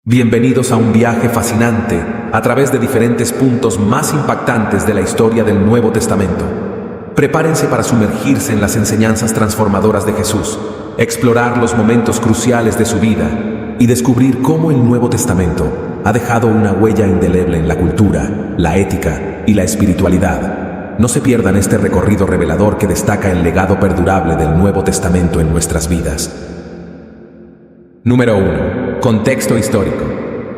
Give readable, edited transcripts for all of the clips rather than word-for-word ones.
Bienvenidos a un viaje fascinante a través de diferentes puntos más impactantes de la historia del Nuevo Testamento. Prepárense para sumergirse en las enseñanzas transformadoras de Jesús, explorar los momentos cruciales de su vida y descubrir cómo el Nuevo Testamento ha dejado una huella indeleble en la cultura, la ética y la espiritualidad. No se pierdan este recorrido revelador que destaca el legado perdurable del Nuevo Testamento en nuestras vidas. Número 1. Contexto histórico.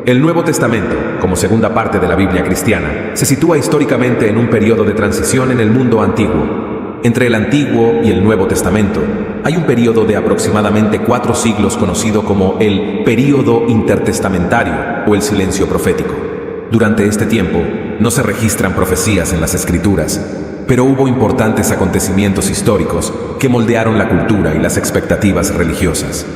El Nuevo Testamento, como segunda parte de la Biblia cristiana, se sitúa históricamente en un periodo de transición en el mundo antiguo. Entre el Antiguo y el Nuevo Testamento, hay un periodo de aproximadamente 4 siglos conocido como el período intertestamentario o el silencio profético. Durante este tiempo, no se registran profecías en las Escrituras, pero hubo importantes acontecimientos históricos que moldearon la cultura y las expectativas religiosas.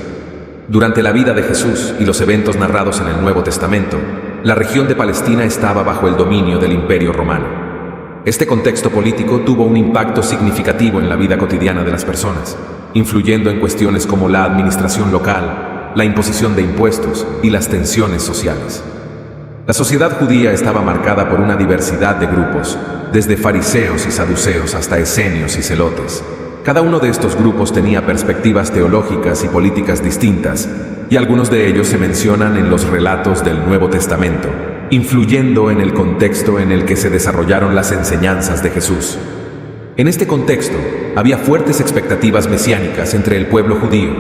Durante la vida de Jesús y los eventos narrados en el Nuevo Testamento, la región de Palestina estaba bajo el dominio del Imperio Romano. Este contexto político tuvo un impacto significativo en la vida cotidiana de las personas, influyendo en cuestiones como la administración local, la imposición de impuestos y las tensiones sociales. La sociedad judía estaba marcada por una diversidad de grupos, desde fariseos y saduceos hasta esenios y celotes. Cada uno de estos grupos tenía perspectivas teológicas y políticas distintas, y algunos de ellos se mencionan en los relatos del Nuevo Testamento, influyendo en el contexto en el que se desarrollaron las enseñanzas de Jesús. En este contexto, había fuertes expectativas mesiánicas entre el pueblo judío.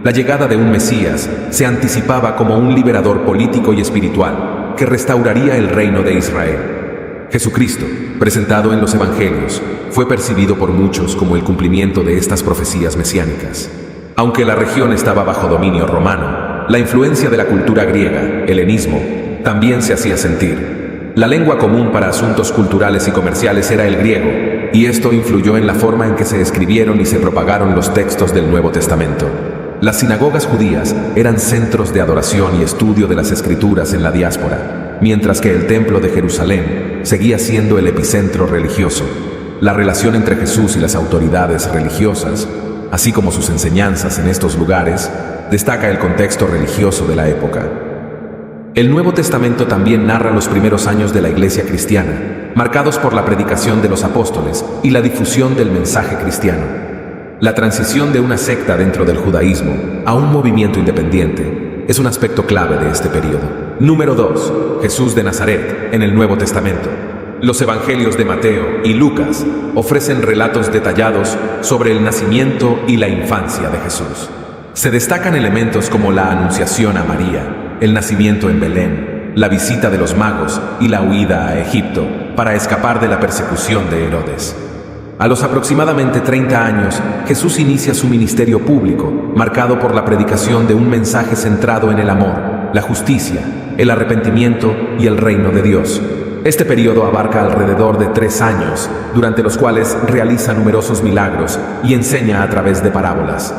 La llegada de un Mesías se anticipaba como un liberador político y espiritual que restauraría el reino de Israel. Jesucristo, presentado en los Evangelios, fue percibido por muchos como el cumplimiento de estas profecías mesiánicas. Aunque la región estaba bajo dominio romano, la influencia de la cultura griega, helenismo, también se hacía sentir. La lengua común para asuntos culturales y comerciales era el griego, y esto influyó en la forma en que se escribieron y se propagaron los textos del Nuevo Testamento. Las sinagogas judías eran centros de adoración y estudio de las Escrituras en la diáspora, mientras que el Templo de Jerusalén seguía siendo el epicentro religioso. La relación entre Jesús y las autoridades religiosas, así como sus enseñanzas en estos lugares, destaca el contexto religioso de la época. El Nuevo Testamento también narra los primeros años de la Iglesia cristiana, marcados por la predicación de los apóstoles y la difusión del mensaje cristiano. La transición de una secta dentro del judaísmo a un movimiento independiente es un aspecto clave de este periodo. Número 2. Jesús de Nazaret en el Nuevo Testamento. Los Evangelios de Mateo y Lucas ofrecen relatos detallados sobre el nacimiento y la infancia de Jesús. Se destacan elementos como la anunciación a María, el nacimiento en Belén, la visita de los magos y la huida a Egipto para escapar de la persecución de Herodes. A los aproximadamente 30 años, Jesús inicia su ministerio público, marcado por la predicación de un mensaje centrado en el amor, la justicia, el arrepentimiento y el reino de Dios. Este periodo abarca alrededor de 3 años, durante los cuales realiza numerosos milagros y enseña a través de parábolas.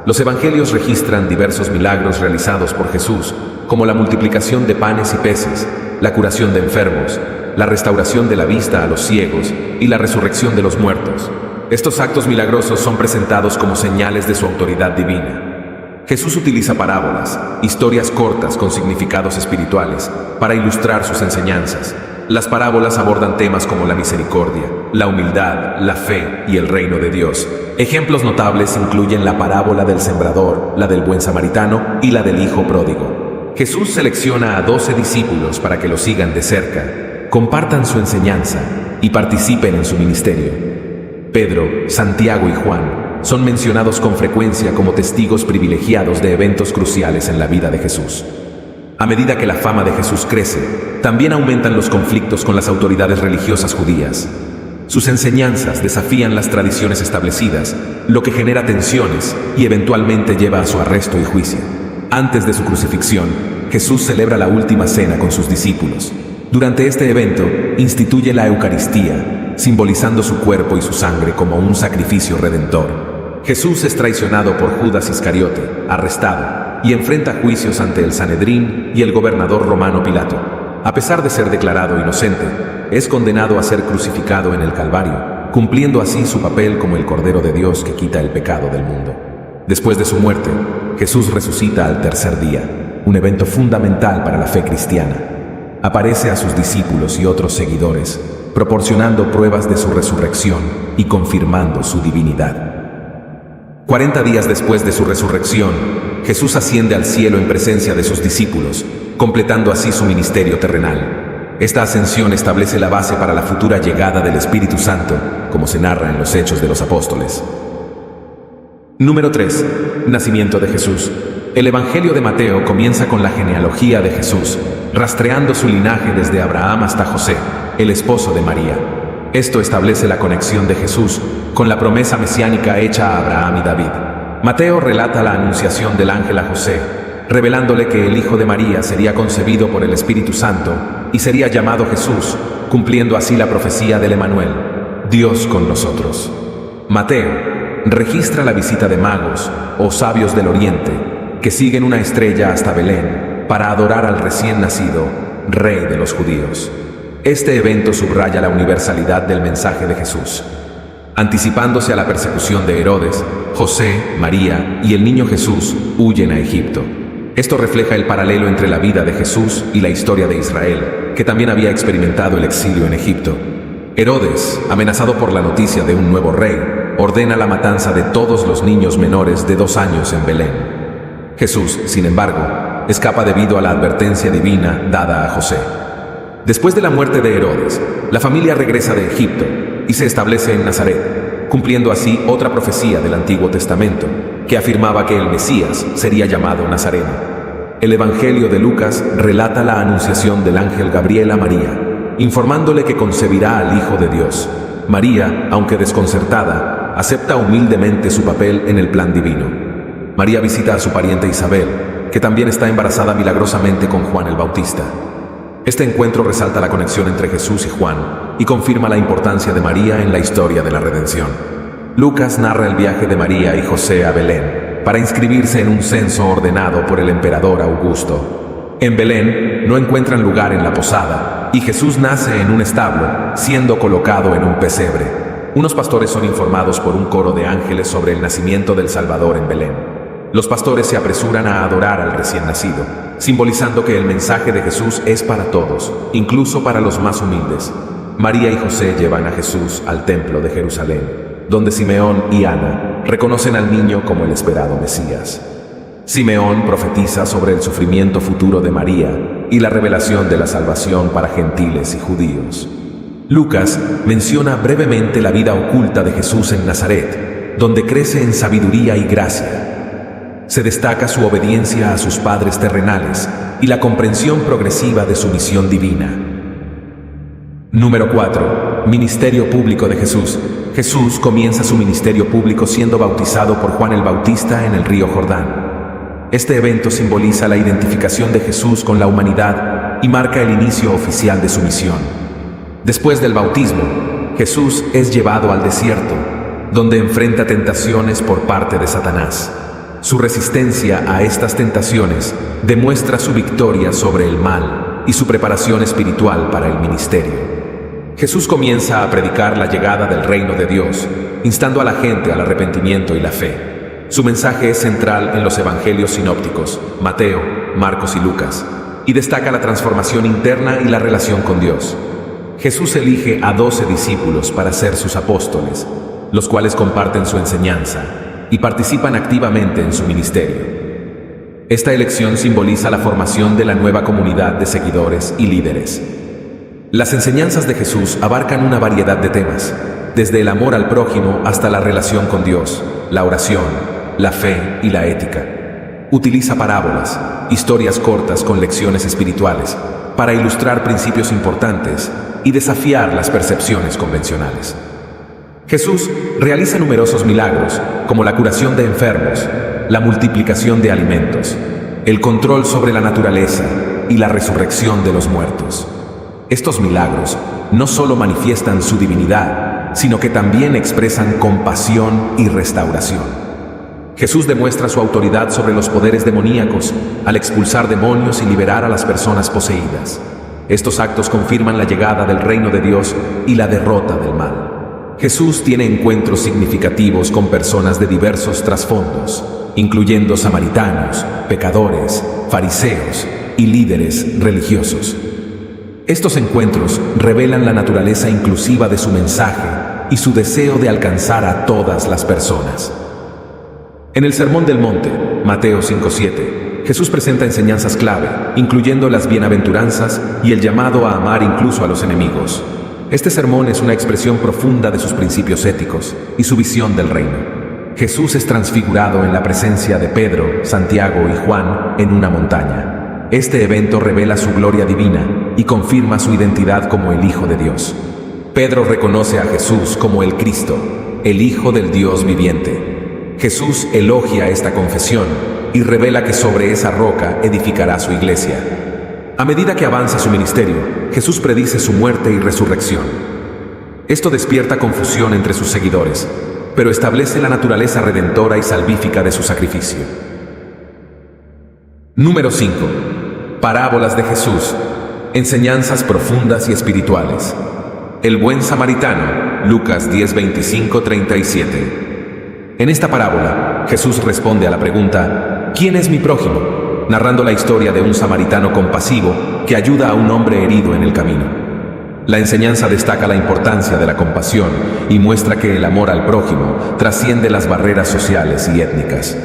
Los evangelios registran diversos milagros realizados por Jesús, como la multiplicación de panes y peces, la curación de enfermos, la restauración de la vista a los ciegos y la resurrección de los muertos. Estos actos milagrosos son presentados como señales de su autoridad divina. Jesús utiliza parábolas, historias cortas con significados espirituales, para ilustrar sus enseñanzas. Las parábolas abordan temas como la misericordia, la humildad, la fe y el reino de Dios. Ejemplos notables incluyen la parábola del sembrador, la del buen samaritano y la del hijo pródigo. Jesús selecciona a 12 discípulos para que lo sigan de cerca, compartan su enseñanza y participen en su ministerio. Pedro, Santiago y Juan son mencionados con frecuencia como testigos privilegiados de eventos cruciales en la vida de Jesús. A medida que la fama de Jesús crece, también aumentan los conflictos con las autoridades religiosas judías. Sus enseñanzas desafían las tradiciones establecidas, lo que genera tensiones y eventualmente lleva a su arresto y juicio. Antes de su crucifixión, Jesús celebra la última cena con sus discípulos. Durante este evento, instituye la Eucaristía, simbolizando su cuerpo y su sangre como un sacrificio redentor. Jesús es traicionado por Judas Iscariote, arrestado, y enfrenta juicios ante el Sanedrín y el gobernador romano Pilato. A pesar de ser declarado inocente, es condenado a ser crucificado en el Calvario, cumpliendo así su papel como el Cordero de Dios que quita el pecado del mundo. Después de su muerte, Jesús resucita al tercer día, un evento fundamental para la fe cristiana. Aparece a sus discípulos y otros seguidores, proporcionando pruebas de su resurrección y confirmando su divinidad. 40 días después de su resurrección, Jesús asciende al cielo en presencia de sus discípulos, completando así su ministerio terrenal. Esta ascensión establece la base para la futura llegada del Espíritu Santo, como se narra en los Hechos de los Apóstoles. Número 3. Nacimiento de Jesús. El Evangelio de Mateo comienza con la genealogía de Jesús, rastreando su linaje desde Abraham hasta José, el esposo de María. Esto establece la conexión de Jesús con la promesa mesiánica hecha a Abraham y David. Mateo relata la anunciación del ángel a José, revelándole que el hijo de María sería concebido por el Espíritu Santo y sería llamado Jesús, cumpliendo así la profecía del Emanuel, Dios con nosotros. Mateo registra la visita de magos o sabios del oriente que siguen una estrella hasta Belén para adorar al recién nacido Rey de los judíos. Este evento subraya la universalidad del mensaje de Jesús. Anticipándose a la persecución de Herodes, José, María y el niño Jesús huyen a Egipto. Esto refleja el paralelo entre la vida de Jesús y la historia de Israel, que también había experimentado el exilio en Egipto. Herodes, amenazado por la noticia de un nuevo rey, ordena la matanza de todos los niños menores de 2 años en Belén. Jesús, sin embargo, escapa debido a la advertencia divina dada a José. Después de la muerte de Herodes, la familia regresa de Egipto y se establece en Nazaret, cumpliendo así otra profecía del Antiguo Testamento, que afirmaba que el Mesías sería llamado Nazareno. El Evangelio de Lucas relata la anunciación del ángel Gabriel a María, informándole que concebirá al Hijo de Dios. María, aunque desconcertada, acepta humildemente su papel en el plan divino. María visita a su pariente Isabel, que también está embarazada milagrosamente con Juan el Bautista. Este encuentro resalta la conexión entre Jesús y Juan y confirma la importancia de María en la historia de la redención. Lucas narra el viaje de María y José a Belén para inscribirse en un censo ordenado por el emperador Augusto. En Belén no encuentran lugar en la posada y Jesús nace en un establo, siendo colocado en un pesebre. Unos pastores son informados por un coro de ángeles sobre el nacimiento del Salvador en Belén. Los pastores se apresuran a adorar al recién nacido, simbolizando que el mensaje de Jesús es para todos, incluso para los más humildes. María y José llevan a Jesús al templo de Jerusalén, donde Simeón y Ana reconocen al niño como el esperado Mesías. Simeón profetiza sobre el sufrimiento futuro de María y la revelación de la salvación para gentiles y judíos. Lucas menciona brevemente la vida oculta de Jesús en Nazaret, donde crece en sabiduría y gracia. Se destaca su obediencia a sus padres terrenales y la comprensión progresiva de su misión divina. Número 4. Ministerio público de Jesús. Jesús comienza su ministerio público siendo bautizado por Juan el Bautista en el río Jordán. Este evento simboliza la identificación de Jesús con la humanidad y marca el inicio oficial de su misión. Después del bautismo, Jesús es llevado al desierto, donde enfrenta tentaciones por parte de Satanás. Su resistencia a estas tentaciones demuestra su victoria sobre el mal y su preparación espiritual para el ministerio. Jesús comienza a predicar la llegada del reino de Dios, instando a la gente al arrepentimiento y la fe. Su mensaje es central en los evangelios sinópticos, Mateo, Marcos y Lucas, y destaca la transformación interna y la relación con Dios. Jesús elige a 12 discípulos para ser sus apóstoles, los cuales comparten su enseñanza y participan activamente en su ministerio. Esta elección simboliza la formación de la nueva comunidad de seguidores y líderes. Las enseñanzas de Jesús abarcan una variedad de temas, desde el amor al prójimo hasta la relación con Dios, la oración, la fe y la ética. Utiliza parábolas, historias cortas con lecciones espirituales, para ilustrar principios importantes y desafiar las percepciones convencionales. Jesús realiza numerosos milagros, como la curación de enfermos, la multiplicación de alimentos, el control sobre la naturaleza y la resurrección de los muertos. Estos milagros no solo manifiestan su divinidad, sino que también expresan compasión y restauración. Jesús demuestra su autoridad sobre los poderes demoníacos al expulsar demonios y liberar a las personas poseídas. Estos actos confirman la llegada del reino de Dios y la derrota del mal. Jesús tiene encuentros significativos con personas de diversos trasfondos, incluyendo samaritanos, pecadores, fariseos y líderes religiosos. Estos encuentros revelan la naturaleza inclusiva de su mensaje y su deseo de alcanzar a todas las personas. En el Sermón del Monte, Mateo 5:7, Jesús presenta enseñanzas clave, incluyendo las bienaventuranzas y el llamado a amar incluso a los enemigos. Este sermón es una expresión profunda de sus principios éticos y su visión del reino. Jesús es transfigurado en la presencia de Pedro, Santiago y Juan en una montaña. Este evento revela su gloria divina y confirma su identidad como el Hijo de Dios. Pedro reconoce a Jesús como el Cristo, el Hijo del Dios viviente. Jesús elogia esta confesión y revela que sobre esa roca edificará su iglesia. A medida que avanza su ministerio, Jesús predice su muerte y resurrección. Esto despierta confusión entre sus seguidores, pero establece la naturaleza redentora y salvífica de su sacrificio. Número 5. Parábolas de Jesús. Enseñanzas profundas y espirituales. El buen samaritano, Lucas 10:25-37. En esta parábola, Jesús responde a la pregunta, ¿quién es mi prójimo?, narrando la historia de un samaritano compasivo que ayuda a un hombre herido en el camino. La enseñanza destaca la importancia de la compasión y muestra que el amor al prójimo trasciende las barreras sociales y étnicas.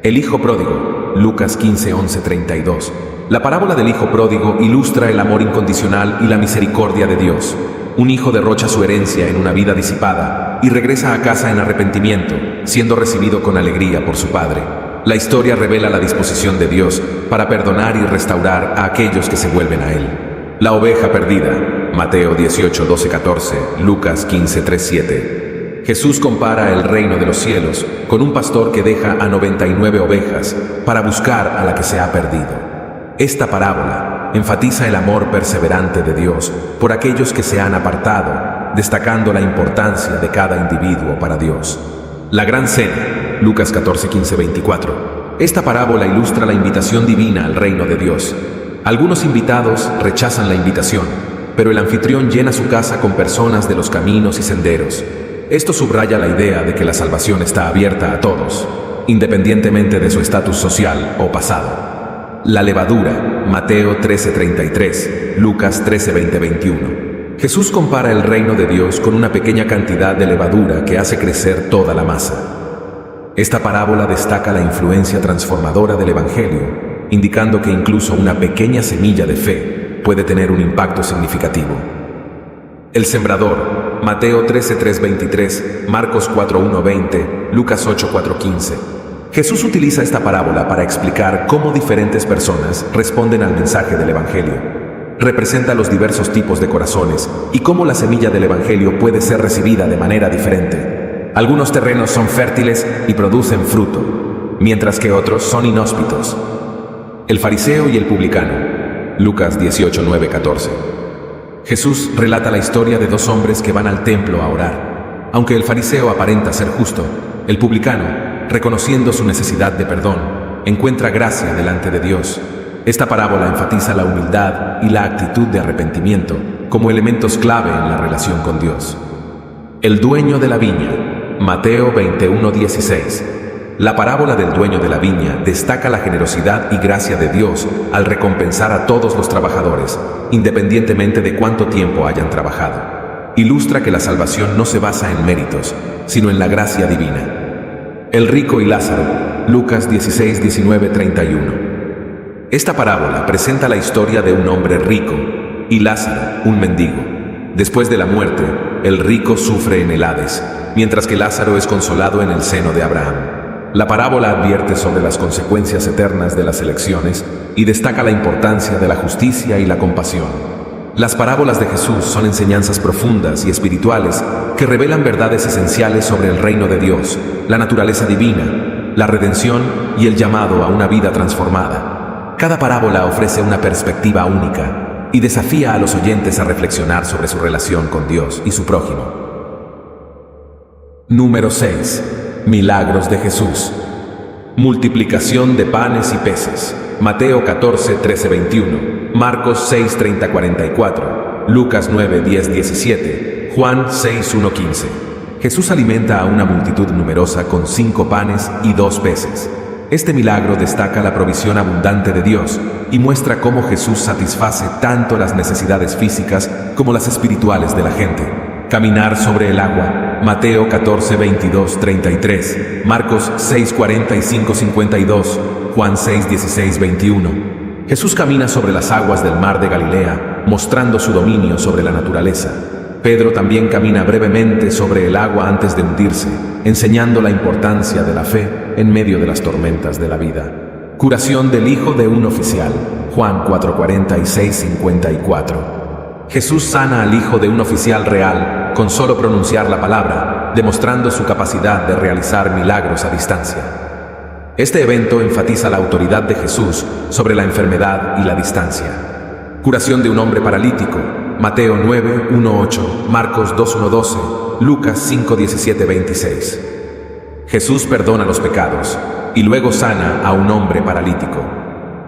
El hijo pródigo, Lucas 15:11-32. La parábola del hijo pródigo ilustra el amor incondicional y la misericordia de Dios. Un hijo derrocha su herencia en una vida disipada y regresa a casa en arrepentimiento, siendo recibido con alegría por su padre. La historia revela la disposición de Dios para perdonar y restaurar a aquellos que se vuelven a Él. La oveja perdida, Mateo 18:12-14, Lucas 15:3-7. Jesús compara el reino de los cielos con un pastor que deja a 99 ovejas para buscar a la que se ha perdido. Esta parábola enfatiza el amor perseverante de Dios por aquellos que se han apartado, destacando la importancia de cada individuo para Dios. La gran cena, Lucas 14:15-24. Esta parábola ilustra la invitación divina al reino de Dios. Algunos invitados rechazan la invitación, pero el anfitrión llena su casa con personas de los caminos y senderos. Esto subraya la idea de que la salvación está abierta a todos, independientemente de su estatus social o pasado. La levadura, Mateo 13:33, Lucas 13:20-21. Jesús compara el reino de Dios con una pequeña cantidad de levadura que hace crecer toda la masa. Esta parábola destaca la influencia transformadora del Evangelio, indicando que incluso una pequeña semilla de fe puede tener un impacto significativo. El sembrador, Mateo 13:3-23, Marcos 4:1-20, Lucas 8:4-15. Jesús utiliza esta parábola para explicar cómo diferentes personas responden al mensaje del Evangelio. Representa los diversos tipos de corazones y cómo la semilla del Evangelio puede ser recibida de manera diferente. Algunos terrenos son fértiles y producen fruto, mientras que otros son inhóspitos. El fariseo y el publicano, Lucas 18:9-14. Jesús relata la historia de dos hombres que van al templo a orar. Aunque el fariseo aparenta ser justo, el publicano, reconociendo su necesidad de perdón, encuentra gracia delante de Dios. Esta parábola enfatiza la humildad y la actitud de arrepentimiento como elementos clave en la relación con Dios. El dueño de la viña, Mateo 21:16. La parábola del dueño de la viña destaca la generosidad y gracia de Dios al recompensar a todos los trabajadores, independientemente de cuánto tiempo hayan trabajado. Ilustra que la salvación no se basa en méritos, sino en la gracia divina. El rico y Lázaro, Lucas 16:19-31. Esta parábola presenta la historia de un hombre rico y Lázaro, un mendigo. Después de la muerte, el rico sufre en el Hades, mientras que Lázaro es consolado en el seno de Abraham. La parábola advierte sobre las consecuencias eternas de las elecciones y destaca la importancia de la justicia y la compasión. Las parábolas de Jesús son enseñanzas profundas y espirituales que revelan verdades esenciales sobre el reino de Dios, la naturaleza divina, la redención y el llamado a una vida transformada. Cada parábola ofrece una perspectiva única y desafía a los oyentes a reflexionar sobre su relación con Dios y su prójimo. Número 6. Milagros de Jesús. Multiplicación de panes y peces. Mateo 14:13-21, Marcos 6:30-44, Lucas 9:10-17, Juan 6:1-15. Jesús alimenta a una multitud numerosa con 5 panes y 2 peces. Este milagro destaca la provisión abundante de Dios y muestra cómo Jesús satisface tanto las necesidades físicas como las espirituales de la gente. Caminar sobre el agua. Mateo 14, 22, 33, Marcos 6, 45, 52, Juan 6, 16, 21. Jesús camina sobre las aguas del mar de Galilea, mostrando su dominio sobre la naturaleza. Pedro también camina brevemente sobre el agua antes de hundirse, enseñando la importancia de la fe en medio de las tormentas de la vida. Curación del hijo de un oficial. Juan 4, 46, 54. Jesús sana al hijo de un oficial real con solo pronunciar la palabra, demostrando su capacidad de realizar milagros a distancia. Este evento enfatiza la autoridad de Jesús sobre la enfermedad y la distancia. Curación de un hombre paralítico. Mateo 9, 1, 8, Marcos 2, 1, 12, Lucas 5, 17, 26. Jesús perdona los pecados y luego sana a un hombre paralítico.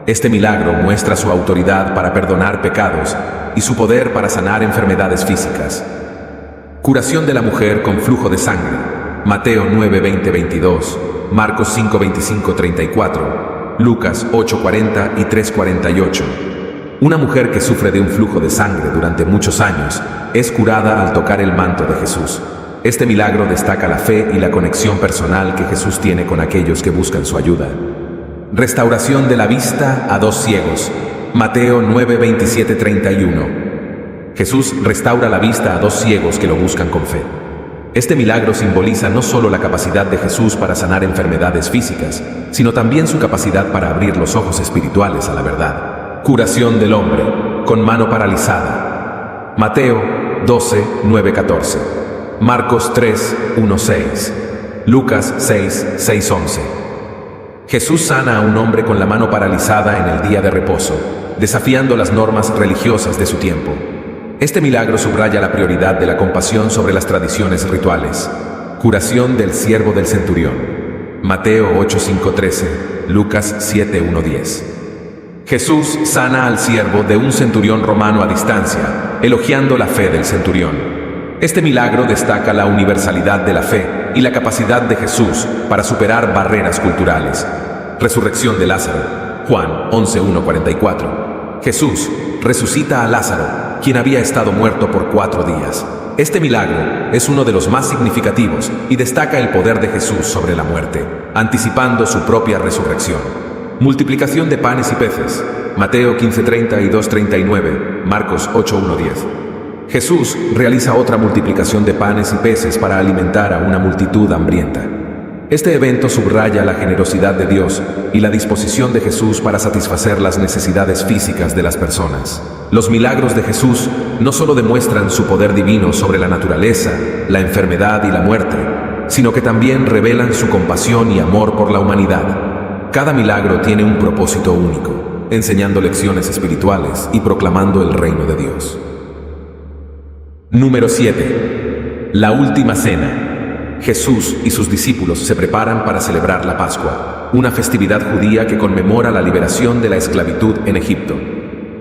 Este milagro muestra su autoridad para perdonar pecados y su poder para sanar enfermedades físicas. Curación de la mujer con flujo de sangre. Mateo 9, 20, 22, Marcos 5, 25, 34, Lucas 8, 40 y 3, 48. Una mujer que sufre de un flujo de sangre durante muchos años es curada al tocar el manto de Jesús. Este milagro destaca la fe y la conexión personal que Jesús tiene con aquellos que buscan su ayuda. Restauración de la vista a dos ciegos. Mateo 9, 27, 31. Jesús restaura la vista a dos ciegos que lo buscan con fe. Este milagro simboliza no solo la capacidad de Jesús para sanar enfermedades físicas, sino también su capacidad para abrir los ojos espirituales a la verdad. Curación del hombre con mano paralizada. Mateo 12, 9, 14. Marcos 3, 1, 6. Lucas 6, 6, 11. Jesús sana a un hombre con la mano paralizada en el día de reposo, desafiando las normas religiosas de su tiempo. Este milagro subraya la prioridad de la compasión sobre las tradiciones rituales. Curación del siervo del centurión. Mateo 8, 5, 13. Lucas 7, 1, 10. Jesús sana al siervo de un centurión romano a distancia, elogiando la fe del centurión. Este milagro destaca la universalidad de la fe y la capacidad de Jesús para superar barreras culturales. Resurrección de Lázaro. Juan 11, 1, 44. Jesús resucita a Lázaro, quien había estado muerto por 4 días. Este milagro es uno de los más significativos y destaca el poder de Jesús sobre la muerte, anticipando su propia resurrección. Multiplicación de panes y peces. Mateo 15, 32, 39, Marcos 8, 1, 10. Jesús realiza otra multiplicación de panes y peces para alimentar a una multitud hambrienta. Este evento subraya la generosidad de Dios y la disposición de Jesús para satisfacer las necesidades físicas de las personas. Los milagros de Jesús no solo demuestran su poder divino sobre la naturaleza, la enfermedad y la muerte, sino que también revelan su compasión y amor por la humanidad. Cada milagro tiene un propósito único, enseñando lecciones espirituales y proclamando el reino de Dios. Número 7. La última cena. Jesús y sus discípulos se preparan para celebrar la Pascua, una festividad judía que conmemora la liberación de la esclavitud en Egipto.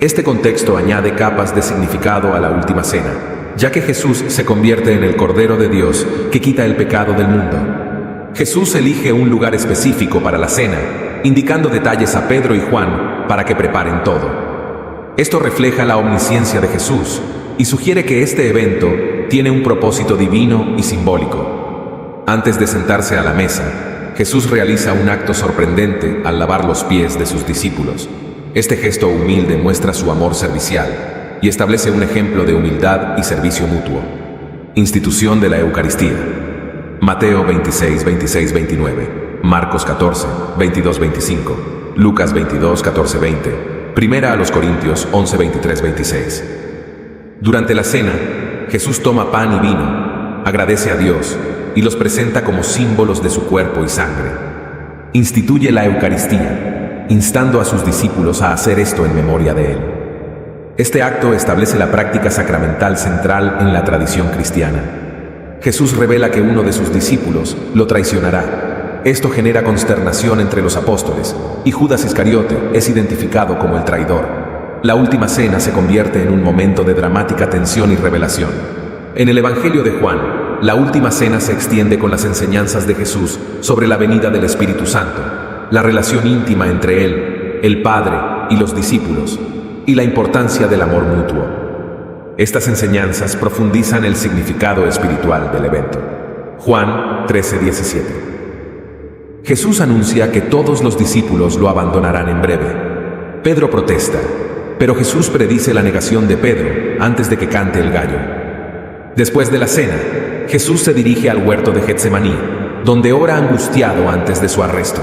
Este contexto añade capas de significado a la última cena, ya que Jesús se convierte en el Cordero de Dios que quita el pecado del mundo. Jesús elige un lugar específico para la cena, indicando detalles a Pedro y Juan para que preparen todo. Esto refleja la omnisciencia de Jesús y sugiere que este evento tiene un propósito divino y simbólico. Antes de sentarse a la mesa, Jesús realiza un acto sorprendente al lavar los pies de sus discípulos. Este gesto humilde muestra su amor servicial y establece un ejemplo de humildad y servicio mutuo. Institución de la Eucaristía. Mateo 26, 26, 29, Marcos 14, 22, 25, Lucas 22, 14, 20, Primera a los Corintios 11, 23, 26. Durante la cena, Jesús toma pan y vino, agradece a Dios y los presenta como símbolos de su cuerpo y sangre. Instituye la Eucaristía, instando a sus discípulos a hacer esto en memoria de Él. Este acto establece la práctica sacramental central en la tradición cristiana. Jesús revela que uno de sus discípulos lo traicionará. Esto genera consternación entre los apóstoles, y Judas Iscariote es identificado como el traidor. La última cena se convierte en un momento de dramática tensión y revelación. En el Evangelio de Juan, la última cena se extiende con las enseñanzas de Jesús sobre la venida del Espíritu Santo, la relación íntima entre Él, el Padre y los discípulos, y la importancia del amor mutuo. Estas enseñanzas profundizan el significado espiritual del evento. Juan 13:17. Jesús anuncia que todos los discípulos lo abandonarán en breve. Pedro protesta, pero Jesús predice la negación de Pedro antes de que cante el gallo. Después de la cena, Jesús se dirige al huerto de Getsemaní, donde ora angustiado antes de su arresto.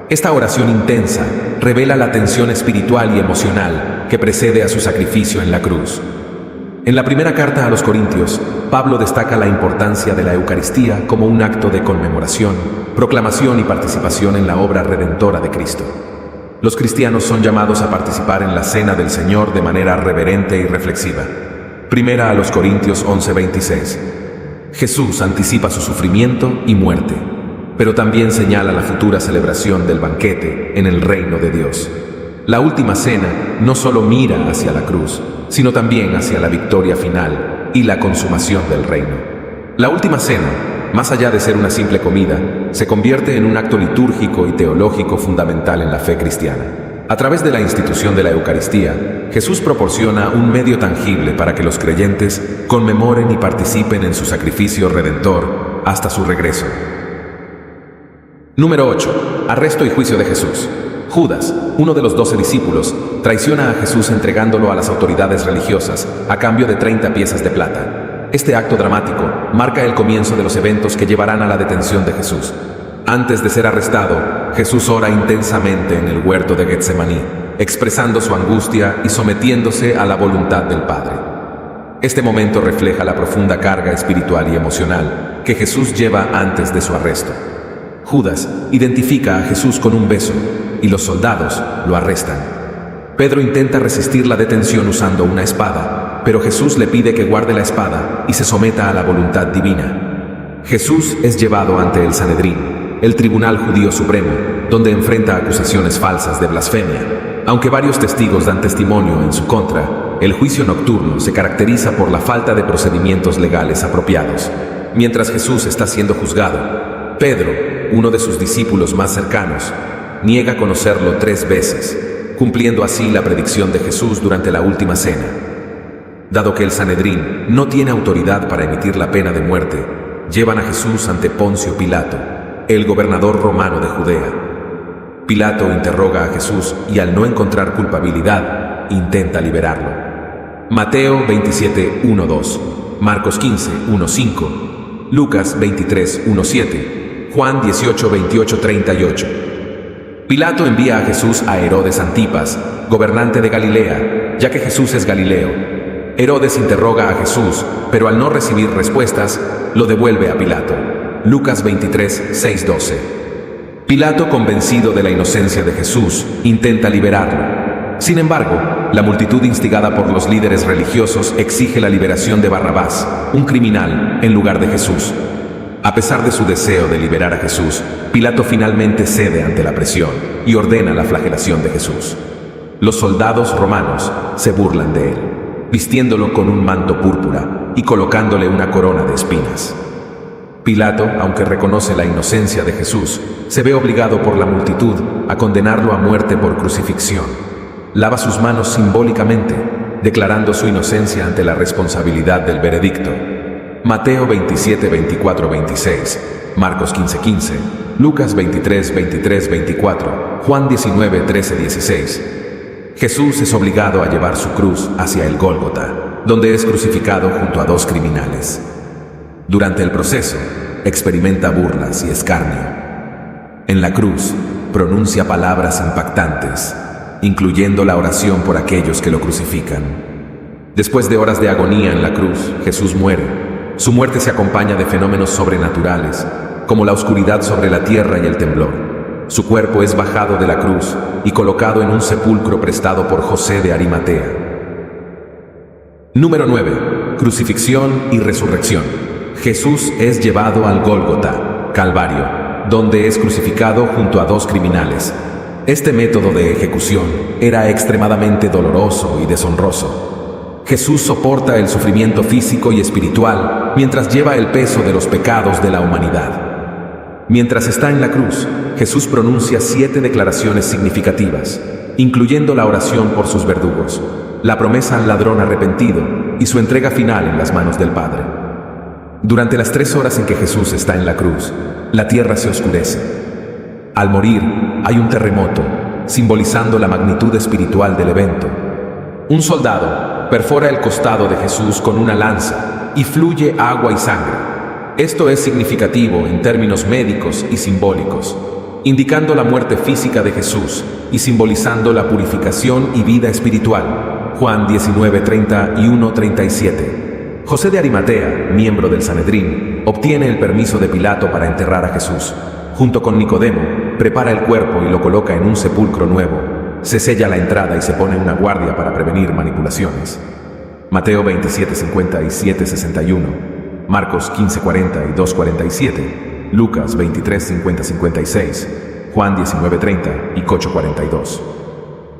Esta oración intensa revela la tensión espiritual y emocional que precede a su sacrificio en la cruz. En la primera carta a los Corintios, Pablo destaca la importancia de la Eucaristía como un acto de conmemoración, proclamación y participación en la obra redentora de Cristo. Los cristianos son llamados a participar en la Cena del Señor de manera reverente y reflexiva. Primera a los Corintios 11:26. Jesús anticipa su sufrimiento y muerte, pero también señala la futura celebración del banquete en el reino de Dios. La última cena no solo mira hacia la cruz, sino también hacia la victoria final y la consumación del reino. La última cena, más allá de ser una simple comida, se convierte en un acto litúrgico y teológico fundamental en la fe cristiana. A través de la institución de la Eucaristía, Jesús proporciona un medio tangible para que los creyentes conmemoren y participen en su sacrificio redentor hasta su regreso. Número 8. Arresto y juicio de Jesús. Judas, uno de los 12 discípulos, traiciona a Jesús entregándolo a las autoridades religiosas a cambio de 30 piezas de plata. Este acto dramático marca el comienzo de los eventos que llevarán a la detención de Jesús. Antes de ser arrestado, Jesús ora intensamente en el huerto de Getsemaní, expresando su angustia y sometiéndose a la voluntad del Padre. Este momento refleja la profunda carga espiritual y emocional que Jesús lleva antes de su arresto. Judas identifica a Jesús con un beso y los soldados lo arrestan. Pedro intenta resistir la detención usando una espada, pero Jesús le pide que guarde la espada y se someta a la voluntad divina. Jesús es llevado ante el Sanedrín, el tribunal judío supremo, donde enfrenta acusaciones falsas de blasfemia. Aunque varios testigos dan testimonio en su contra, el juicio nocturno se caracteriza por la falta de procedimientos legales apropiados. Mientras Jesús está siendo juzgado, Pedro, uno de sus discípulos más cercanos, niega conocerlo 3 veces, cumpliendo así la predicción de Jesús durante la última cena. Dado que el Sanedrín no tiene autoridad para emitir la pena de muerte, llevan a Jesús ante Poncio Pilato, el gobernador romano de Judea. Pilato interroga a Jesús y al no encontrar culpabilidad, intenta liberarlo. Mateo 27:1-2, Marcos 15:1-5, Lucas 23:1-7, Juan 18:28-38. Pilato envía a Jesús a Herodes Antipas, gobernante de Galilea, ya que Jesús es galileo. Herodes interroga a Jesús, pero al no recibir respuestas, lo devuelve a Pilato. Lucas 23:6-12. Pilato, convencido de la inocencia de Jesús, intenta liberarlo. Sin embargo, la multitud instigada por los líderes religiosos exige la liberación de Barrabás, un criminal, en lugar de Jesús. A pesar de su deseo de liberar a Jesús, Pilato finalmente cede ante la presión y ordena la flagelación de Jesús. Los soldados romanos se burlan de él, vistiéndolo con un manto púrpura y colocándole una corona de espinas. Pilato, aunque reconoce la inocencia de Jesús, se ve obligado por la multitud a condenarlo a muerte por crucifixión. Lava sus manos simbólicamente, declarando su inocencia ante la responsabilidad del veredicto. Mateo 27:24-26, Marcos 15:15, Lucas 23:23-24, Juan 19:13-16. Jesús es obligado a llevar su cruz hacia el Gólgota, donde es crucificado junto a 2 criminales. Durante el proceso, experimenta burlas y escarnio. En la cruz, pronuncia palabras impactantes, incluyendo la oración por aquellos que lo crucifican. Después de horas de agonía en la cruz, Jesús muere. Su muerte se acompaña de fenómenos sobrenaturales, como la oscuridad sobre la tierra y el temblor. Su cuerpo es bajado de la cruz y colocado en un sepulcro prestado por José de Arimatea. Número 9. Crucifixión y resurrección. Jesús es llevado al Gólgota, Calvario, donde es crucificado junto a 2 criminales. Este método de ejecución era extremadamente doloroso y deshonroso. Jesús soporta el sufrimiento físico y espiritual mientras lleva el peso de los pecados de la humanidad. Mientras está en la cruz, Jesús pronuncia 7 declaraciones significativas, incluyendo la oración por sus verdugos, la promesa al ladrón arrepentido y su entrega final en las manos del Padre. Durante las 3 horas en que Jesús está en la cruz, la tierra se oscurece. Al morir, hay un terremoto, simbolizando la magnitud espiritual del evento. Un soldado perfora el costado de Jesús con una lanza y fluye agua y sangre. Esto es significativo en términos médicos y simbólicos, indicando la muerte física de Jesús y simbolizando la purificación y vida espiritual. Juan 19, 31, 37. José de Arimatea, miembro del Sanedrín, obtiene el permiso de Pilato para enterrar a Jesús. Junto con Nicodemo, prepara el cuerpo y lo coloca en un sepulcro nuevo. Se sella la entrada y se pone una guardia para prevenir manipulaciones. Mateo 27, 57, 61. Marcos 15, 42, 47. Lucas 23, 50, 56. Juan 19, 30 y 8, 42.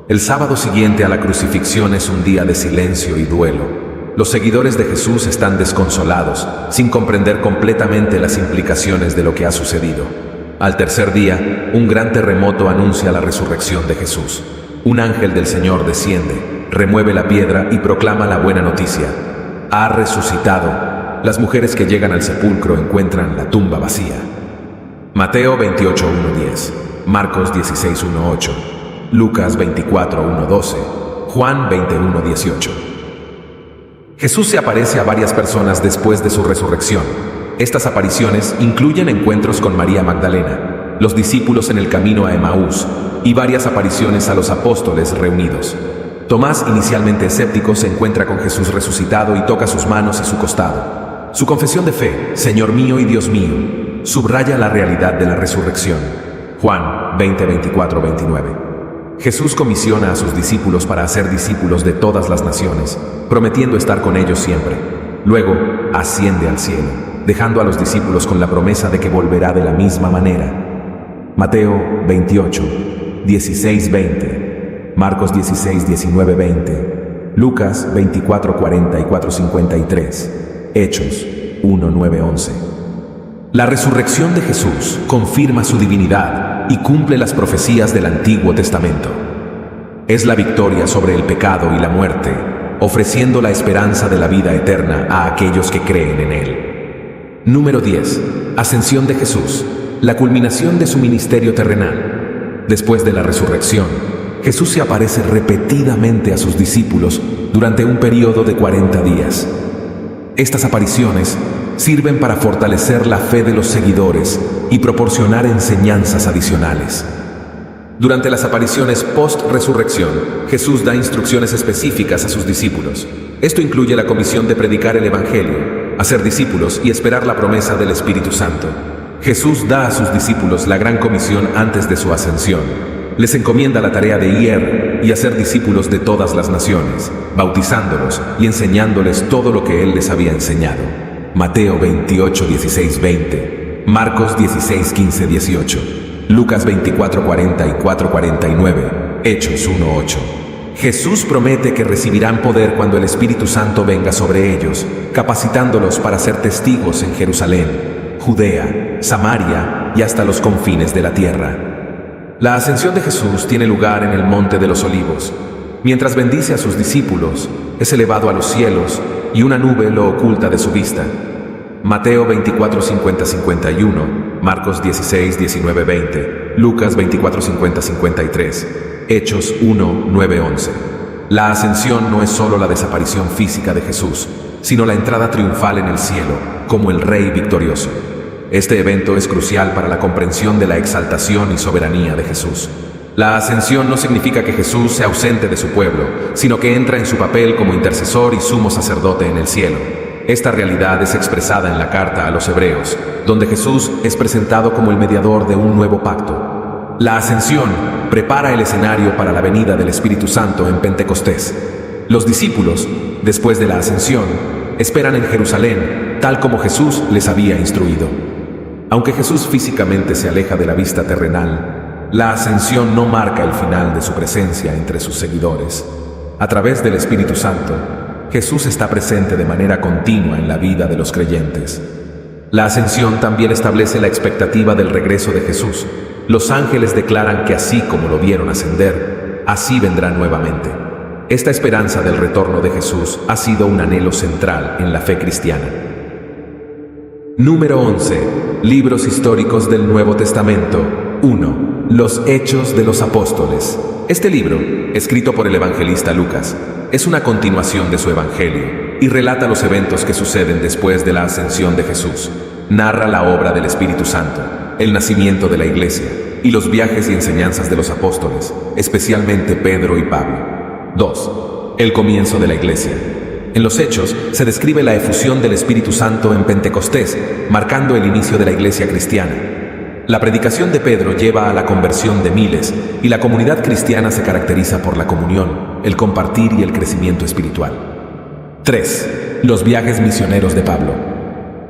El sábado siguiente a la crucifixión es un día de silencio y duelo. Los seguidores de Jesús están desconsolados, sin comprender completamente las implicaciones de lo que ha sucedido. Al tercer día, un gran terremoto anuncia la resurrección de Jesús. Un ángel del Señor desciende, remueve la piedra y proclama la buena noticia. Ha resucitado. Las mujeres que llegan al sepulcro encuentran la tumba vacía. Mateo 28, 1, 10. Marcos 16, 1, 8. Lucas 24, 1, 12. Juan 21, 18. Jesús se aparece a varias personas después de su resurrección. Estas apariciones incluyen encuentros con María Magdalena, los discípulos en el camino a Emaús y varias apariciones a los apóstoles reunidos. Tomás, inicialmente escéptico, se encuentra con Jesús resucitado y toca sus manos y su costado. Su confesión de fe, Señor mío y Dios mío, subraya la realidad de la resurrección. Juan 20, 24, 29. Jesús comisiona a sus discípulos para hacer discípulos de todas las naciones, prometiendo estar con ellos siempre. Luego, asciende al cielo, dejando a los discípulos con la promesa de que volverá de la misma manera. Mateo 28, 16, 20. Marcos 16, 19, 20. Lucas 24, 44, 53. Hechos 1, 9, 11. La resurrección de Jesús confirma su divinidad y cumple las profecías del Antiguo Testamento. Es la victoria sobre el pecado y la muerte, ofreciendo la esperanza de la vida eterna a aquellos que creen en Él. Número 10. Ascensión de Jesús, la culminación de su ministerio terrenal. Después de la resurrección, Jesús se aparece repetidamente a sus discípulos durante un periodo de 40 días. Estas apariciones sirven para fortalecer la fe de los seguidores y proporcionar enseñanzas adicionales. Durante las apariciones post-resurrección, Jesús da instrucciones específicas a sus discípulos. Esto incluye la comisión de predicar el Evangelio, hacer discípulos y esperar la promesa del Espíritu Santo. Jesús da a sus discípulos la gran comisión antes de su ascensión. Les encomienda la tarea de ir y hacer discípulos de todas las naciones, bautizándolos y enseñándoles todo lo que Él les había enseñado. Mateo 28, 16, 20. Marcos 16, 15, 18. Lucas 24, 44, 49. Hechos 1, 8. Jesús promete que recibirán poder cuando el Espíritu Santo venga sobre ellos, capacitándolos para ser testigos en Jerusalén, Judea, Samaria y hasta los confines de la tierra. La ascensión de Jesús tiene lugar en el Monte de los Olivos. Mientras bendice a sus discípulos, es elevado a los cielos y una nube lo oculta de su vista. Mateo 24, 50, 51, Marcos 16, 19, 20, Lucas 24, 50, 53, Hechos 1, 9, 11. La ascensión no es solo la desaparición física de Jesús, sino la entrada triunfal en el cielo, como el Rey victorioso. Este evento es crucial para la comprensión de la exaltación y soberanía de Jesús. La ascensión no significa que Jesús se ausente de su pueblo, sino que entra en su papel como intercesor y sumo sacerdote en el cielo. Esta realidad es expresada en la carta a los Hebreos, donde Jesús es presentado como el mediador de un nuevo pacto. La ascensión prepara el escenario para la venida del Espíritu Santo en Pentecostés. Los discípulos, después de la ascensión, esperan en Jerusalén, tal como Jesús les había instruido. Aunque Jesús físicamente se aleja de la vista terrenal, la ascensión no marca el final de su presencia entre sus seguidores. A través del Espíritu Santo, Jesús está presente de manera continua en la vida de los creyentes. La ascensión también establece la expectativa del regreso de Jesús. Los ángeles declaran que así como lo vieron ascender, así vendrá nuevamente. Esta esperanza del retorno de Jesús ha sido un anhelo central en la fe cristiana. Número 11. Libros históricos del Nuevo Testamento. 1. Los Hechos de los Apóstoles. Este libro, escrito por el evangelista Lucas, es una continuación de su evangelio y relata los eventos que suceden después de la ascensión de Jesús. Narra la obra del Espíritu Santo, el nacimiento de la Iglesia y los viajes y enseñanzas de los apóstoles, especialmente Pedro y Pablo. 2. El comienzo de la Iglesia. En los Hechos se describe la efusión del Espíritu Santo en Pentecostés, marcando el inicio de la Iglesia cristiana. La predicación de Pedro lleva a la conversión de miles y la comunidad cristiana se caracteriza por la comunión, el compartir y el crecimiento espiritual. 3. Los viajes misioneros de Pablo.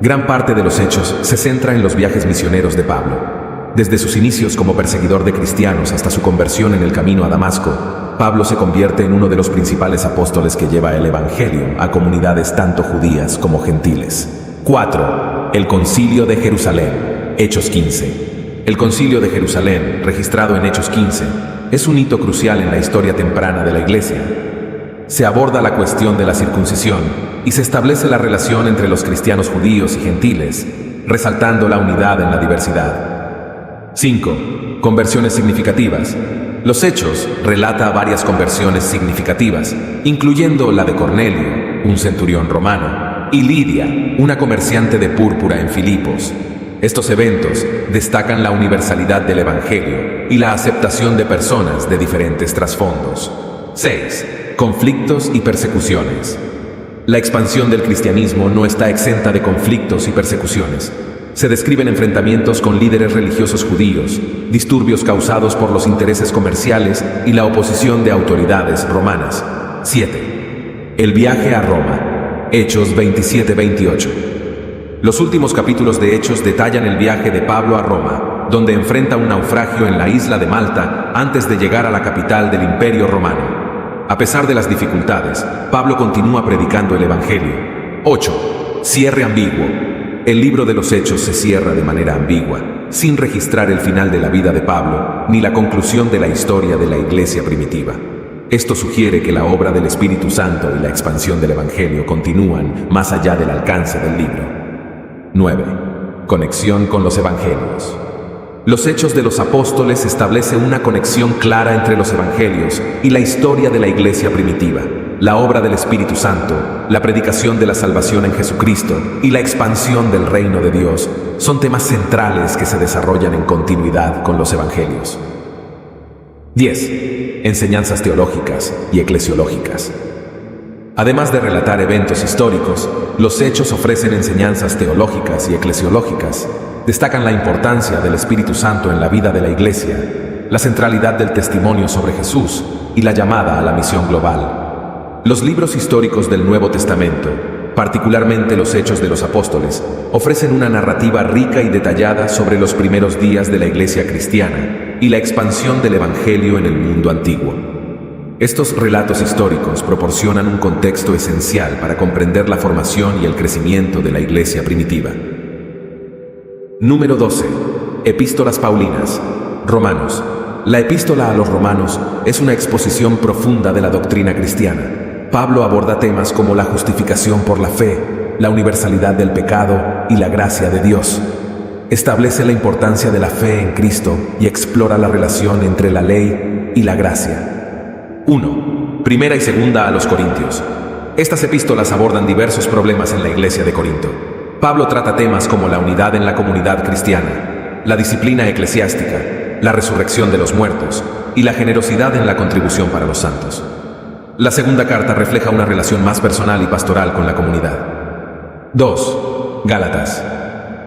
Gran parte de los Hechos se centra en los viajes misioneros de Pablo. Desde sus inicios como perseguidor de cristianos hasta su conversión en el camino a Damasco, Pablo se convierte en uno de los principales apóstoles que lleva el evangelio a comunidades tanto judías como gentiles. 4. El Concilio de Jerusalén. Hechos 15. El Concilio de Jerusalén, registrado en Hechos 15, es un hito crucial en la historia temprana de la Iglesia. Se aborda la cuestión de la circuncisión y se establece la relación entre los cristianos judíos y gentiles, resaltando la unidad en la diversidad. 5. Conversiones significativas. Los Hechos relata varias conversiones significativas, incluyendo la de Cornelio, un centurión romano, y Lidia, una comerciante de púrpura en Filipos. Estos eventos destacan la universalidad del evangelio y la aceptación de personas de diferentes trasfondos. 6. Conflictos y persecuciones. La expansión del cristianismo no está exenta de conflictos y persecuciones. Se describen enfrentamientos con líderes religiosos judíos, disturbios causados por los intereses comerciales y la oposición de autoridades romanas. 7. El viaje a Roma. Hechos 27-28. Los últimos capítulos de Hechos detallan el viaje de Pablo a Roma, donde enfrenta un naufragio en la isla de Malta antes de llegar a la capital del Imperio Romano. A pesar de las dificultades, Pablo continúa predicando el Evangelio. 8. Cierre ambiguo. El libro de los Hechos se cierra de manera ambigua, sin registrar el final de la vida de Pablo, ni la conclusión de la historia de la Iglesia primitiva. Esto sugiere que la obra del Espíritu Santo y la expansión del Evangelio continúan más allá del alcance del libro. 9. Conexión con los Evangelios. Los Hechos de los Apóstoles establece una conexión clara entre los Evangelios y la historia de la Iglesia primitiva. La obra del Espíritu Santo, la predicación de la salvación en Jesucristo y la expansión del reino de Dios son temas centrales que se desarrollan en continuidad con los Evangelios. 10. Enseñanzas teológicas y eclesiológicas. Además de relatar eventos históricos, los Hechos ofrecen enseñanzas teológicas y eclesiológicas. Destacan la importancia del Espíritu Santo en la vida de la Iglesia, la centralidad del testimonio sobre Jesús y la llamada a la misión global. Los libros históricos del Nuevo Testamento, particularmente los Hechos de los Apóstoles, ofrecen una narrativa rica y detallada sobre los primeros días de la Iglesia cristiana y la expansión del Evangelio en el mundo antiguo. Estos relatos históricos proporcionan un contexto esencial para comprender la formación y el crecimiento de la Iglesia primitiva. Número 12. Epístolas Paulinas. Romanos. La epístola a los Romanos es una exposición profunda de la doctrina cristiana. Pablo aborda temas como la justificación por la fe, la universalidad del pecado y la gracia de Dios. Establece la importancia de la fe en Cristo y explora la relación entre la ley y la gracia. 1. Primera y segunda a los Corintios. Estas epístolas abordan diversos problemas en la iglesia de Corinto. Pablo trata temas como la unidad en la comunidad cristiana, la disciplina eclesiástica, la resurrección de los muertos y la generosidad en la contribución para los santos. La segunda carta refleja una relación más personal y pastoral con la comunidad. 2. Gálatas.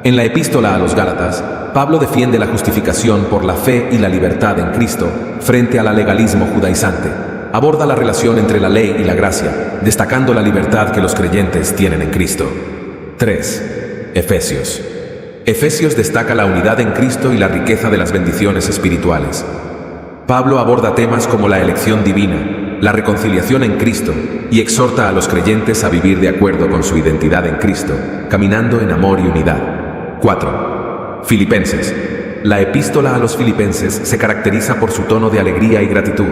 En la epístola a los Gálatas, Pablo defiende la justificación por la fe y la libertad en Cristo frente al legalismo judaizante. Aborda la relación entre la ley y la gracia, destacando la libertad que los creyentes tienen en Cristo. 3. Efesios. Efesios destaca la unidad en Cristo y la riqueza de las bendiciones espirituales. Pablo aborda temas como la elección divina, la reconciliación en Cristo y exhorta a los creyentes a vivir de acuerdo con su identidad en Cristo, caminando en amor y unidad. 4. Filipenses. La epístola a los Filipenses se caracteriza por su tono de alegría y gratitud.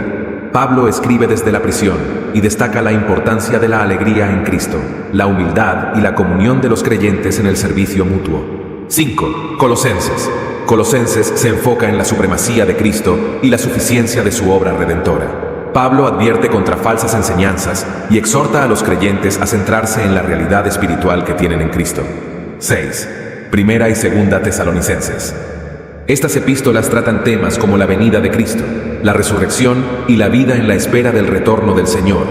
Pablo escribe desde la prisión y destaca la importancia de la alegría en Cristo, la humildad y la comunión de los creyentes en el servicio mutuo. 5. Colosenses. Colosenses se enfoca en la supremacía de Cristo y la suficiencia de su obra redentora. Pablo advierte contra falsas enseñanzas y exhorta a los creyentes a centrarse en la realidad espiritual que tienen en Cristo. 6. Primera y Segunda Tesalonicenses. Estas epístolas tratan temas como la venida de Cristo, la resurrección y la vida en la espera del retorno del Señor.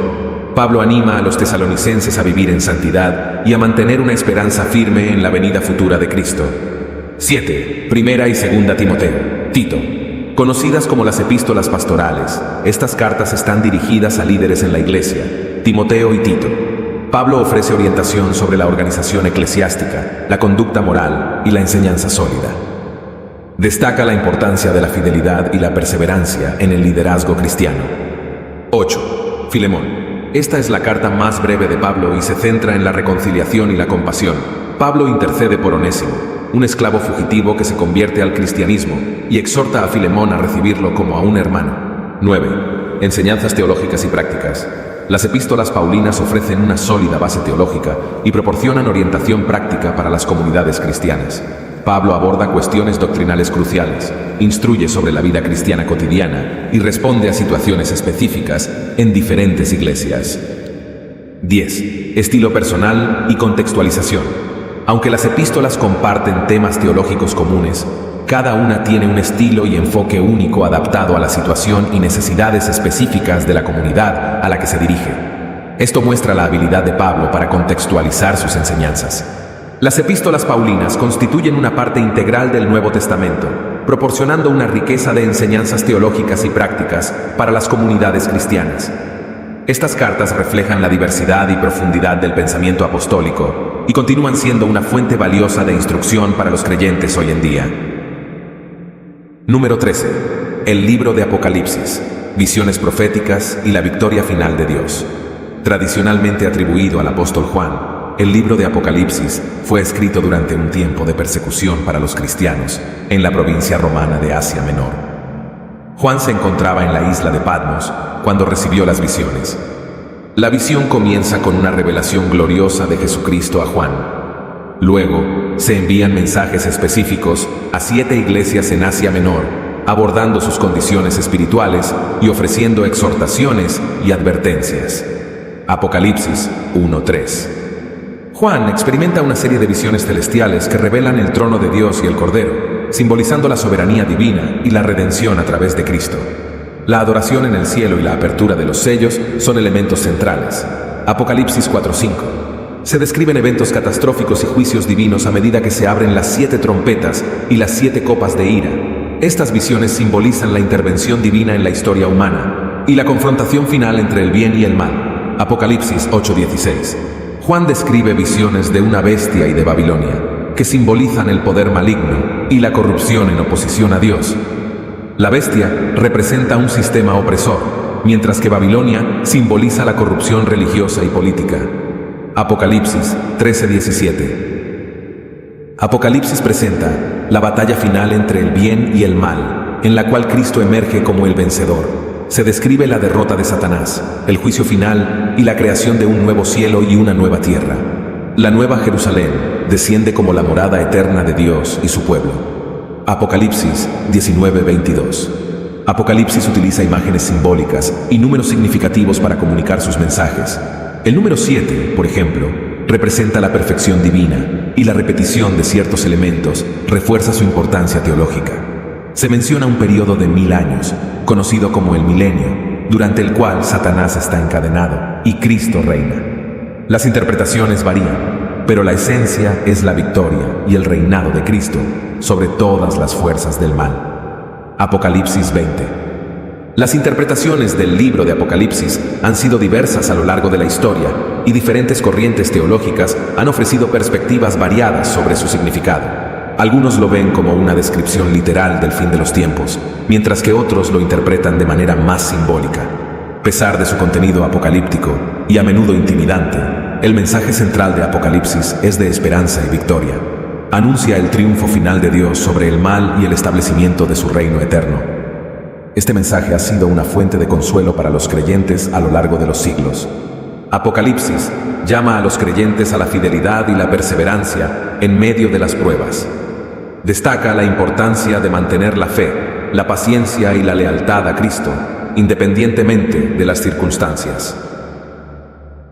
Pablo anima a los tesalonicenses a vivir en santidad y a mantener una esperanza firme en la venida futura de Cristo. 7. Primera y Segunda Timoteo. Tito. Conocidas como las epístolas pastorales, estas cartas están dirigidas a líderes en la iglesia, Timoteo y Tito. Pablo ofrece orientación sobre la organización eclesiástica, la conducta moral y la enseñanza sólida. Destaca la importancia de la fidelidad y la perseverancia en el liderazgo cristiano. 8. Filemón. Esta es la carta más breve de Pablo y se centra en la reconciliación y la compasión. Pablo intercede por Onésimo, un esclavo fugitivo que se convierte al cristianismo, y exhorta a Filemón a recibirlo como a un hermano. 9. Enseñanzas teológicas y prácticas. Las epístolas paulinas ofrecen una sólida base teológica y proporcionan orientación práctica para las comunidades cristianas. Pablo aborda cuestiones doctrinales cruciales, instruye sobre la vida cristiana cotidiana y responde a situaciones específicas en diferentes iglesias. 10. Estilo personal y contextualización. Aunque las epístolas comparten temas teológicos comunes, cada una tiene un estilo y enfoque único adaptado a la situación y necesidades específicas de la comunidad a la que se dirige. Esto muestra la habilidad de Pablo para contextualizar sus enseñanzas. Las epístolas paulinas constituyen una parte integral del Nuevo Testamento, proporcionando una riqueza de enseñanzas teológicas y prácticas para las comunidades cristianas. Estas cartas reflejan la diversidad y profundidad del pensamiento apostólico y continúan siendo una fuente valiosa de instrucción para los creyentes hoy en día. Número 13. El libro de Apocalipsis, visiones proféticas y la victoria final de Dios. Tradicionalmente atribuido al apóstol Juan, el libro de Apocalipsis fue escrito durante un tiempo de persecución para los cristianos en la provincia romana de Asia Menor. Juan se encontraba en la isla de Patmos cuando recibió las visiones. La visión comienza con una revelación gloriosa de Jesucristo a Juan. Luego, se envían mensajes específicos a 7 iglesias en Asia Menor, abordando sus condiciones espirituales y ofreciendo exhortaciones y advertencias. Apocalipsis 1:3. Juan experimenta una serie de visiones celestiales que revelan el trono de Dios y el Cordero, simbolizando la soberanía divina y la redención a través de Cristo. La adoración en el cielo y la apertura de los sellos son elementos centrales. Apocalipsis 4:5. Se describen eventos catastróficos y juicios divinos a medida que se abren las 7 trompetas y las 7 copas de ira. Estas visiones simbolizan la intervención divina en la historia humana y la confrontación final entre el bien y el mal. Apocalipsis 8:16. Juan describe visiones de una bestia y de Babilonia, que simbolizan el poder maligno y la corrupción en oposición a Dios. La bestia representa un sistema opresor, mientras que Babilonia simboliza la corrupción religiosa y política. Apocalipsis 13:17. Apocalipsis presenta la batalla final entre el bien y el mal, en la cual Cristo emerge como el vencedor. Se describe la derrota de Satanás, el juicio final y la creación de un nuevo cielo y una nueva tierra. La nueva Jerusalén desciende como la morada eterna de Dios y su pueblo. Apocalipsis 19:22. Apocalipsis utiliza imágenes simbólicas y números significativos para comunicar sus mensajes. El número 7, por ejemplo, representa la perfección divina y la repetición de ciertos elementos refuerza su importancia teológica. Se menciona un periodo de 1000 años, conocido como el milenio, durante el cual Satanás está encadenado y Cristo reina. Las interpretaciones varían, pero la esencia es la victoria y el reinado de Cristo sobre todas las fuerzas del mal. Apocalipsis 20. Las interpretaciones del libro de Apocalipsis han sido diversas a lo largo de la historia y diferentes corrientes teológicas han ofrecido perspectivas variadas sobre su significado. Algunos lo ven como una descripción literal del fin de los tiempos, mientras que otros lo interpretan de manera más simbólica. A pesar de su contenido apocalíptico y a menudo intimidante, el mensaje central de Apocalipsis es de esperanza y victoria. anuncia el triunfo final de Dios sobre el mal y el establecimiento de su reino eterno. Este mensaje ha sido una fuente de consuelo para los creyentes a lo largo de los siglos. Apocalipsis llama a los creyentes a la fidelidad y la perseverancia en medio de las pruebas. Destaca la importancia de mantener la fe, la paciencia y la lealtad a Cristo, independientemente de las circunstancias.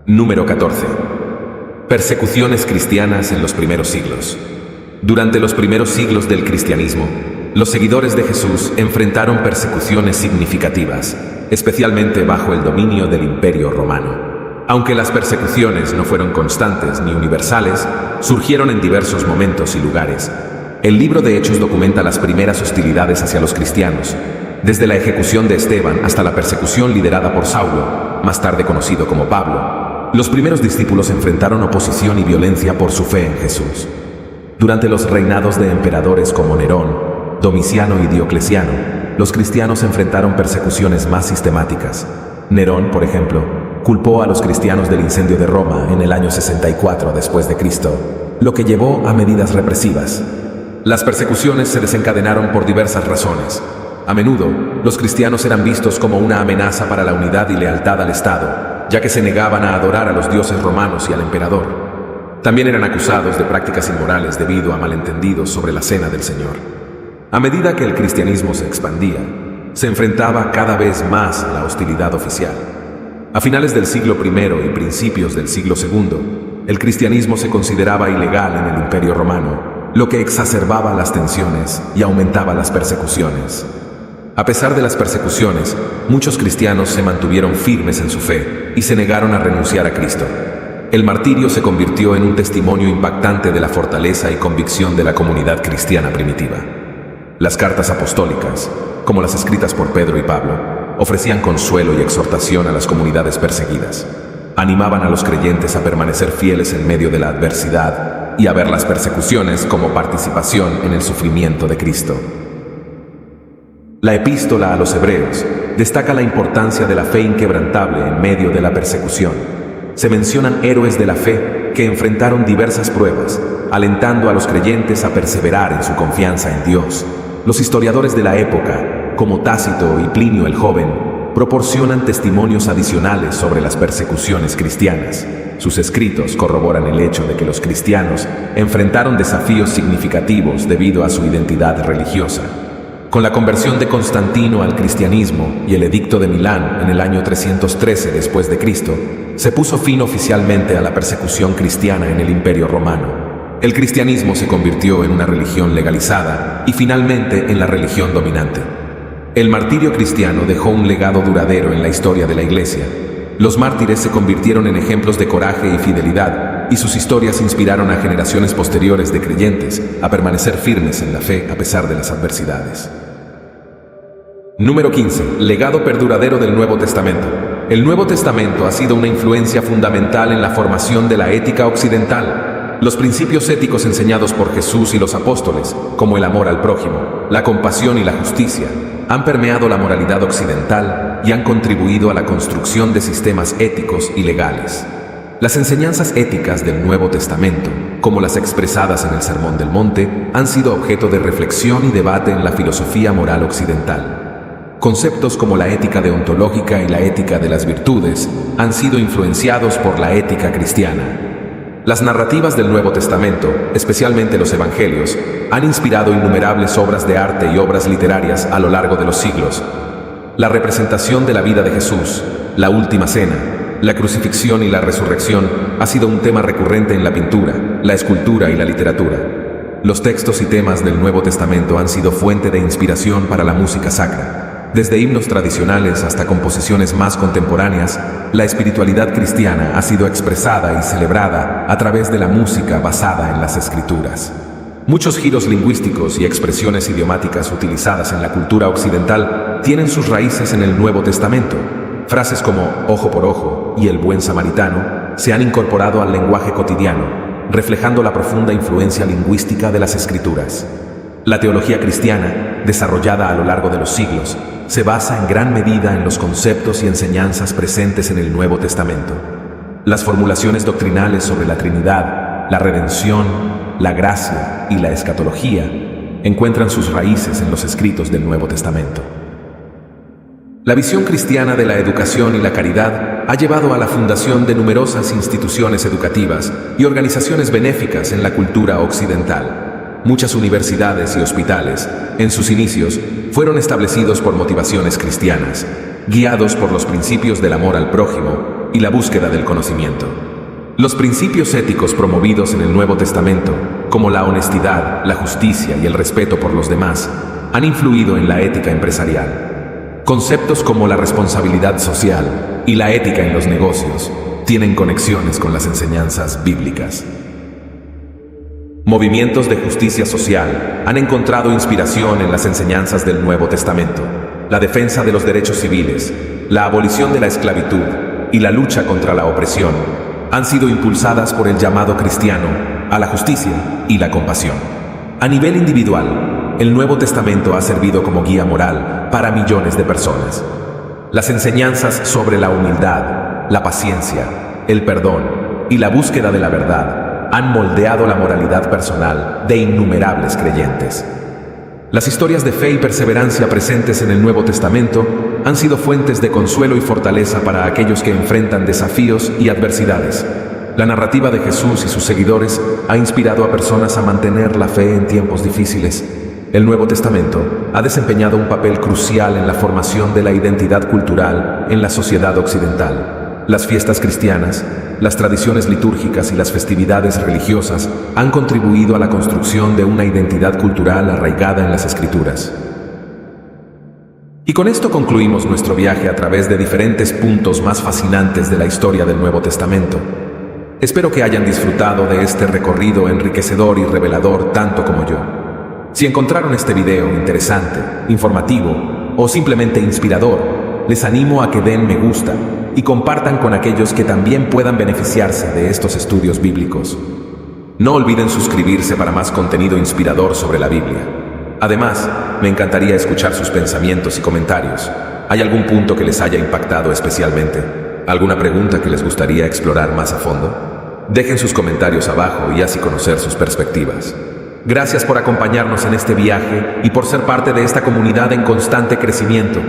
Número 14. Persecuciones cristianas en los primeros siglos. Durante los primeros siglos del cristianismo, los seguidores de Jesús enfrentaron persecuciones significativas, especialmente bajo el dominio del Imperio Romano. Aunque las persecuciones no fueron constantes ni universales, surgieron en diversos momentos y lugares. El libro de Hechos documenta las primeras hostilidades hacia los cristianos, desde la ejecución de Esteban hasta la persecución liderada por Saulo, más tarde conocido como Pablo. Los primeros discípulos enfrentaron oposición y violencia por su fe en Jesús. Durante los reinados de emperadores como Nerón, Domiciano y Diocleciano, los cristianos enfrentaron persecuciones más sistemáticas. Nerón, por ejemplo, culpó a los cristianos del incendio de Roma en el año 64 después de Cristo, lo que llevó a medidas represivas. Las persecuciones se desencadenaron por diversas razones. A menudo, los cristianos eran vistos como una amenaza para la unidad y lealtad al Estado, ya que se negaban a adorar a los dioses romanos y al emperador. También eran acusados de prácticas inmorales debido a malentendidos sobre la cena del Señor. A medida que el cristianismo se expandía, se enfrentaba cada vez más a la hostilidad oficial. A finales del siglo I y principios del siglo II, el cristianismo se consideraba ilegal en el Imperio Romano, lo que exacerbaba las tensiones y aumentaba las persecuciones. A pesar de las persecuciones, muchos cristianos se mantuvieron firmes en su fe y se negaron a renunciar a Cristo. El martirio se convirtió en un testimonio impactante de la fortaleza y convicción de la comunidad cristiana primitiva. Las cartas apostólicas, como las escritas por Pedro y Pablo, ofrecían consuelo y exhortación a las comunidades perseguidas. Animaban a los creyentes a permanecer fieles en medio de la adversidad y a ver las persecuciones como participación en el sufrimiento de Cristo. La epístola a los Hebreos destaca la importancia de la fe inquebrantable en medio de la persecución. Se mencionan héroes de la fe que enfrentaron diversas pruebas, alentando a los creyentes a perseverar en su confianza en Dios. Los historiadores de la época, como Tácito y Plinio el Joven, proporcionan testimonios adicionales sobre las persecuciones cristianas. Sus escritos corroboran el hecho de que los cristianos enfrentaron desafíos significativos debido a su identidad religiosa. Con la conversión de Constantino al cristianismo y el Edicto de Milán en el año 313 después de Cristo, se puso fin oficialmente a la persecución cristiana en el Imperio Romano. El cristianismo se convirtió en una religión legalizada y finalmente en la religión dominante. El martirio cristiano dejó un legado duradero en la historia de la Iglesia. Los mártires se convirtieron en ejemplos de coraje y fidelidad, y sus historias inspiraron a generaciones posteriores de creyentes a permanecer firmes en la fe a pesar de las adversidades. Número 15. Legado perduradero del Nuevo Testamento. El Nuevo Testamento ha sido una influencia fundamental en la formación de la ética occidental. Los principios éticos enseñados por Jesús y los apóstoles, como el amor al prójimo, la compasión y la justicia, han permeado la moralidad occidental y han contribuido a la construcción de sistemas éticos y legales. Las enseñanzas éticas del Nuevo Testamento, como las expresadas en el Sermón del Monte, han sido objeto de reflexión y debate en la filosofía moral occidental. Conceptos como la ética deontológica y la ética de las virtudes han sido influenciados por la ética cristiana. Las narrativas del Nuevo Testamento, especialmente los Evangelios, han inspirado innumerables obras de arte y obras literarias a lo largo de los siglos. La representación de la vida de Jesús, la última cena, la crucifixión y la resurrección ha sido un tema recurrente en la pintura, la escultura y la literatura. Los textos y temas del Nuevo Testamento han sido fuente de inspiración para la música sacra. Desde himnos tradicionales hasta composiciones más contemporáneas, la espiritualidad cristiana ha sido expresada y celebrada a través de la música basada en las Escrituras. Muchos giros lingüísticos y expresiones idiomáticas utilizadas en la cultura occidental tienen sus raíces en el Nuevo Testamento. Frases como ojo por ojo y el buen samaritano se han incorporado al lenguaje cotidiano, reflejando la profunda influencia lingüística de las Escrituras. La teología cristiana, desarrollada a lo largo de los siglos, se basa en gran medida en los conceptos y enseñanzas presentes en el Nuevo Testamento. Las formulaciones doctrinales sobre la Trinidad, la redención, la gracia y la escatología encuentran sus raíces en los escritos del Nuevo Testamento. La visión cristiana de la educación y la caridad ha llevado a la fundación de numerosas instituciones educativas y organizaciones benéficas en la cultura occidental. Muchas universidades y hospitales, en sus inicios, fueron establecidos por motivaciones cristianas, guiados por los principios del amor al prójimo y la búsqueda del conocimiento. Los principios éticos promovidos en el Nuevo Testamento, como la honestidad, la justicia y el respeto por los demás, han influido en la ética empresarial. Conceptos como la responsabilidad social y la ética en los negocios tienen conexiones con las enseñanzas bíblicas. Movimientos de justicia social han encontrado inspiración en las enseñanzas del Nuevo Testamento. La defensa de los derechos civiles, la abolición de la esclavitud y la lucha contra la opresión han sido impulsadas por el llamado cristiano a la justicia y la compasión. A nivel individual, el Nuevo Testamento ha servido como guía moral para millones de personas. Las enseñanzas sobre la humildad, la paciencia, el perdón y la búsqueda de la verdad han moldeado la moralidad personal de innumerables creyentes. Las historias de fe y perseverancia presentes en el Nuevo Testamento han sido fuentes de consuelo y fortaleza para aquellos que enfrentan desafíos y adversidades. La narrativa de Jesús y sus seguidores ha inspirado a personas a mantener la fe en tiempos difíciles. El Nuevo Testamento ha desempeñado un papel crucial en la formación de la identidad cultural en la sociedad occidental. Las fiestas cristianas, las tradiciones litúrgicas y las festividades religiosas han contribuido a la construcción de una identidad cultural arraigada en las Escrituras. Y con esto concluimos nuestro viaje a través de diferentes puntos más fascinantes de la historia del Nuevo Testamento. Espero que hayan disfrutado de este recorrido enriquecedor y revelador tanto como yo. Si encontraron este video interesante, informativo o simplemente inspirador, les animo a que den me gusta y compartan con aquellos que también puedan beneficiarse de estos estudios bíblicos. No olviden suscribirse para más contenido inspirador sobre la Biblia. Además, me encantaría escuchar sus pensamientos y comentarios. ¿Hay algún punto que les haya impactado especialmente? ¿Alguna pregunta que les gustaría explorar más a fondo? Dejen sus comentarios abajo y así conocer sus perspectivas. Gracias por acompañarnos en este viaje y por ser parte de esta comunidad en constante crecimiento.